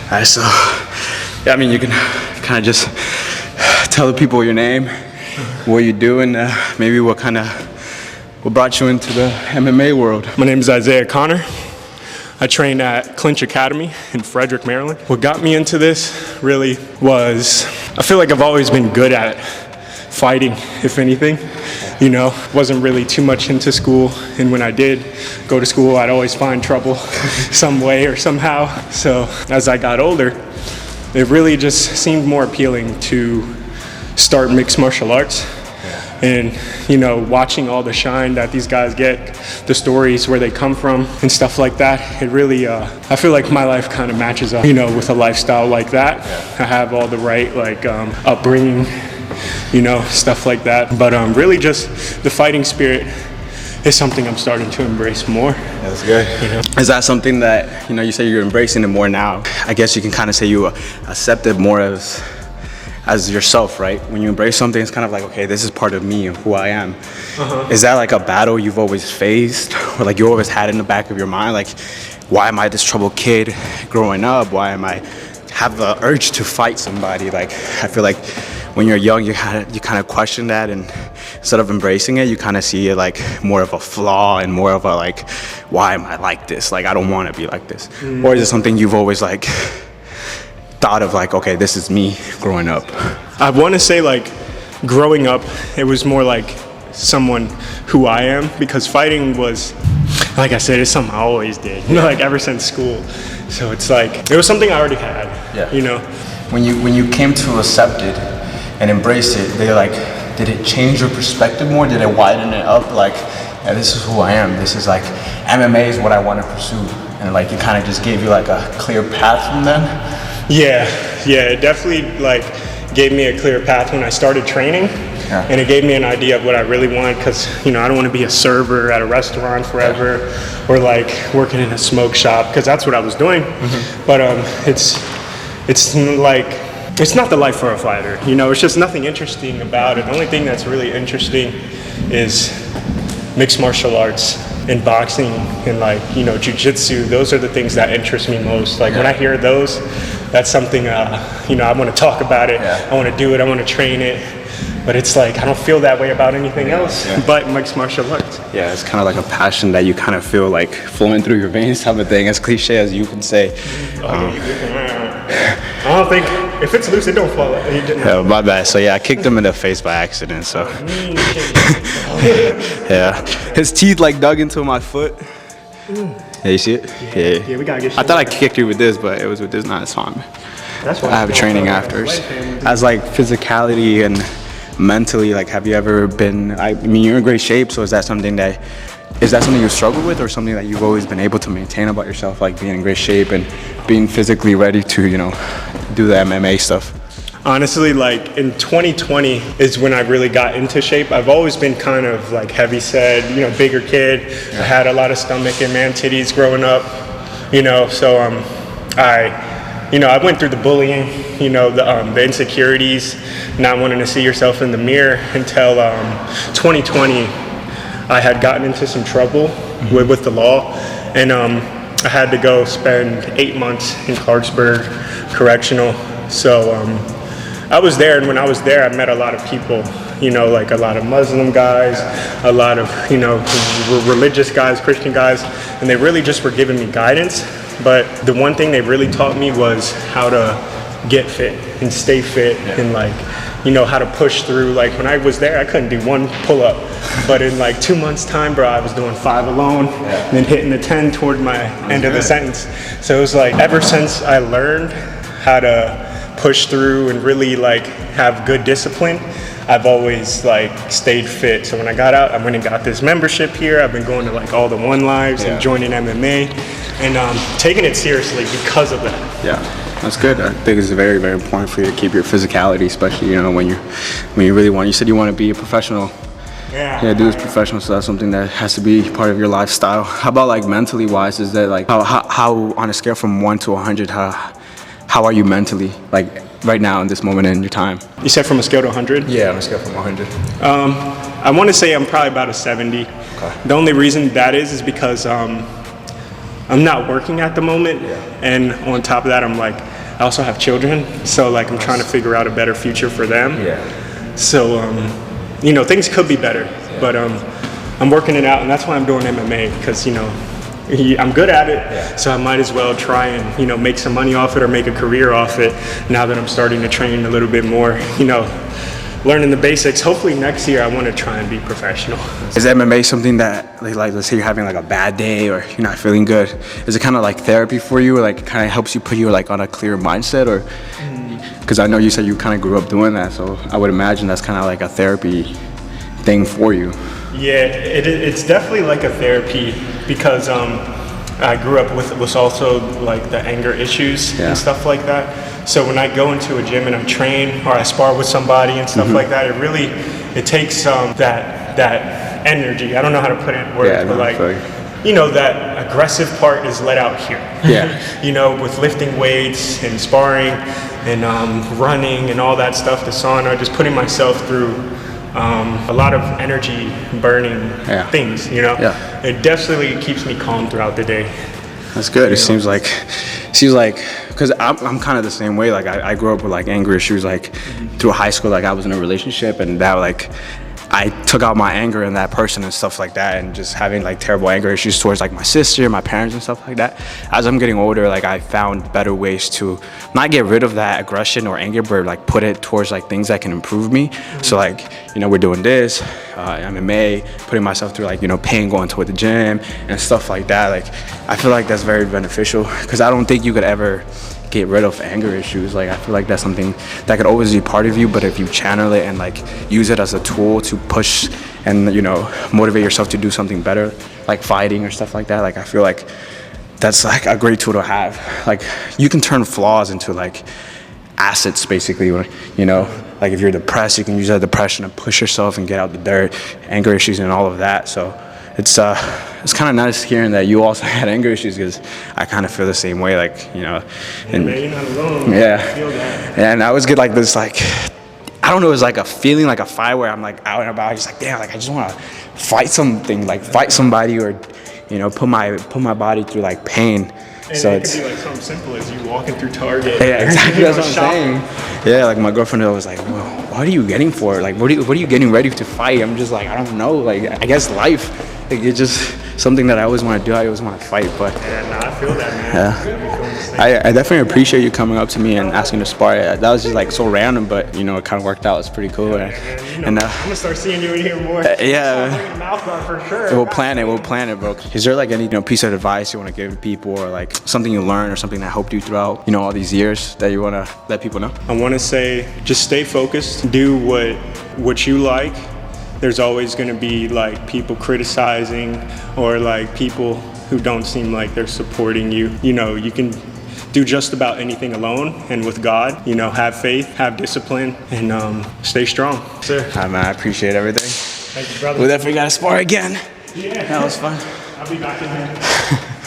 Alright, so yeah, I mean, you can kind of just tell the people your name, what you do, and maybe what brought you into the MMA world. My name is Isiah Connor. I trained at CONDONED Academy in Frederick, Maryland. What got me into this really was, I feel like I've always been good at fighting, if anything. You know, wasn't really too much into school, and when I did go to school, I'd always find trouble some way or somehow. So as I got older, it really just seemed more appealing to start mixed martial arts. And, you know, watching all the shine that these guys get, the stories where they come from and stuff like that, it really, I feel like my life kind of matches up, you know, with a lifestyle like that. I have all the right, like, upbringing, you know, stuff like that. But really just the fighting spirit is something I'm starting to embrace more. That's good. You know? Is that something that, you know, you say you're embracing it more now? I guess you can kind of say you accept it more as yourself, right? When you embrace something, it's kind of like, okay, this is part of me and who I am. Is that like a battle you've always faced, or like you always had in the back of your mind, like, why am I this troubled kid growing up? Why am I have the urge to fight somebody? Like, I feel like when you're young, you kind of question that, and instead of embracing it, you kind of see it like more of a flaw and more of a like, why am I like this? Like, I don't want to be like this. Or is it something you've always like thought of, like, okay, this is me growing up? I want to say, like, growing up, it was more like someone who I am, because fighting was, like I said, it's something I always did, you know, like ever since school. So it's like, it was something I already had, you know. When you came to accept it and embrace it, did it change your perspective more? Did it widen it up? Like, yeah, this is who I am. This is like, MMA is what I want to pursue. And like, it kind of just gave you like a clear path from then? Yeah, it definitely like gave me a clear path when I started training, and it gave me an idea of what I really want, because, you know, I don't want to be a server at a restaurant forever, or like working in a smoke shop, because that's what I was doing. But it's like, it's not the life for a fighter, you know. It's just nothing interesting about it. The only thing that's really interesting is mixed martial arts and boxing and, like, you know, jiu-jitsu. Those are the things that interest me most. Like, when I hear those, that's something, you know, I want to talk about it. I want to do it. I want to train it. But it's like, I don't feel that way about anything else but mixed martial arts. Yeah, it's kind of like a passion that you kind of feel like flowing through your veins type of thing, as cliche as you can say. I don't think, if it's loose, it don't fall out. Yeah, my bad. So yeah, I kicked him in the face by accident, so. Yeah, his teeth like dug into my foot. Yeah, you see it? Yeah, we gotta get. I thought I kicked you with this, but it was with this, not his arm. That's why I have training afterwards. As like physicality and mentally, like, have you ever been, I mean, you're in great shape, so is that something you struggle with, or something that you've always been able to maintain about yourself, like being in great shape and being physically ready to, you know, do the MMA stuff? Honestly, like, in 2020 is when I really got into shape. I've always been kind of like heavy set, you know, bigger kid. I had a lot of stomach and man titties growing up, you know, so I went through the bullying, you know, the insecurities, not wanting to see yourself in the mirror, until 2020. I had gotten into some trouble with the law, and I had to go spend 8 months in Clarksburg Correctional. So I was there, and when I was there, I met a lot of people, you know, like a lot of Muslim guys, a lot of, you know, religious guys, Christian guys, and they really just were giving me guidance. But the one thing they really taught me was how to get fit and stay fit, and, like, you know, how to push through. Like, when I was there, I couldn't do one pull-up, but in like 2 months' time, bro, I was doing 5 alone, and then hitting the 10 toward my end of the sentence. So it was like, ever since I learned how to push through and really like have good discipline, I've always like stayed fit. So when I got out, I went and got this membership here. I've been going to like all the One Lives and joining MMA, and taking it seriously because of that. Yeah, that's good. I think it's very, very important for you to keep your physicality, especially, you know, when you really want. You said you want to be a professional. Yeah, do this professional, so that's something that has to be part of your lifestyle. How about like mentally wise? Is that like how on a scale from 1 to 100, how are you mentally, like right now in this moment in your time? You said from a scale to 100? Yeah, on a scale from 100. I want to say I'm probably about a 70. Okay. The only reason that is because I'm not working at the moment, and on top of that, I also have children, so like I'm trying to figure out a better future for them. So you know, things could be better, but I'm working it out, and that's why I'm doing MMA, because you know, I'm good at it, so I might as well try and, you know, make some money off it or make a career off it now that I'm starting to train a little bit more, you know, learning the basics. Hopefully next year I want to try and be professional. Is MMA something that, like let's say you're having like a bad day or you're not feeling good, is it kind of like therapy for you, or like kind of helps you put you like on a clear mindset? Or because I know you said you kind of grew up doing that, so I would imagine that's kind of like a therapy thing for you. Yeah, it's definitely like a therapy, because I grew up with also like the anger issues and stuff like that. So when I go into a gym and I train or I spar with somebody and stuff like that, it takes that energy. I don't know how to put it in words, but like, you know, that aggressive part is let out here. You know, with lifting weights and sparring and running and all that stuff, the sauna, just putting myself through a lot of energy burning things, you know. It definitely keeps me calm throughout the day. That's good. It seems like because I'm kind of the same way. Like I grew up with like anger issues. Like through high school, like I was in a relationship, and that like I took out my anger in that person and stuff like that, and just having like terrible anger issues towards like my sister, my parents and stuff like that. As I'm getting older, like I found better ways to not get rid of that aggression or anger, but like put it towards like things that can improve me. So like, you know, we're doing this, MMA, putting myself through like, you know, pain going to the gym and stuff like that. Like I feel like that's very beneficial, because I don't think you could ever get rid of anger issues. Like I feel like that's something that could always be part of you, but if you channel it and like use it as a tool to push and, you know, motivate yourself to do something better, like fighting or stuff like that, like I feel like that's like a great tool to have. Like you can turn flaws into like assets, basically, you know. Like if you're depressed, you can use that depression to push yourself and get out the dirt, anger issues and all of that. So it's kind of nice hearing that you also had anger issues, because I kind of feel the same way, like, you know. And man, you're not alone. Yeah. I feel that. And I always get like this, like, I don't know, it was like a feeling, like a fire where I'm like out and about, just like, damn, like I just want to fight something, like fight somebody, or, you know, put my body through like pain. And so it could be like something simple as you walking through Target. Yeah, exactly. That's what I'm saying. Yeah, like my girlfriend was like, well, what are you getting for? Like, what are you getting ready to fight? I'm just like, I don't know. Like, I guess life. Like, it's just something that I always want to do. I always want to fight. But yeah, nah, I feel that, man. Yeah. I definitely appreciate you coming up to me and asking to spar. That was just like so random, but you know, it kind of worked out. It's pretty cool. I'm gonna start seeing you in here more. Yeah. Mouth guard for sure. We'll plan it, bro. Is there like any, you know, piece of advice you want to give to people, or like something you learned or something that helped you throughout, you know, all these years that you want to let people know? I want to say, just stay focused. Do what you like. There's always going to be like people criticizing, or like people who don't seem like they're supporting you. You know, you can do just about anything alone, and with God, you know, have faith, have discipline, and stay strong. Sir. Man, I appreciate everything. Thank you, brother. We definitely got to spar again. Yeah. That was fun. I'll be back in here.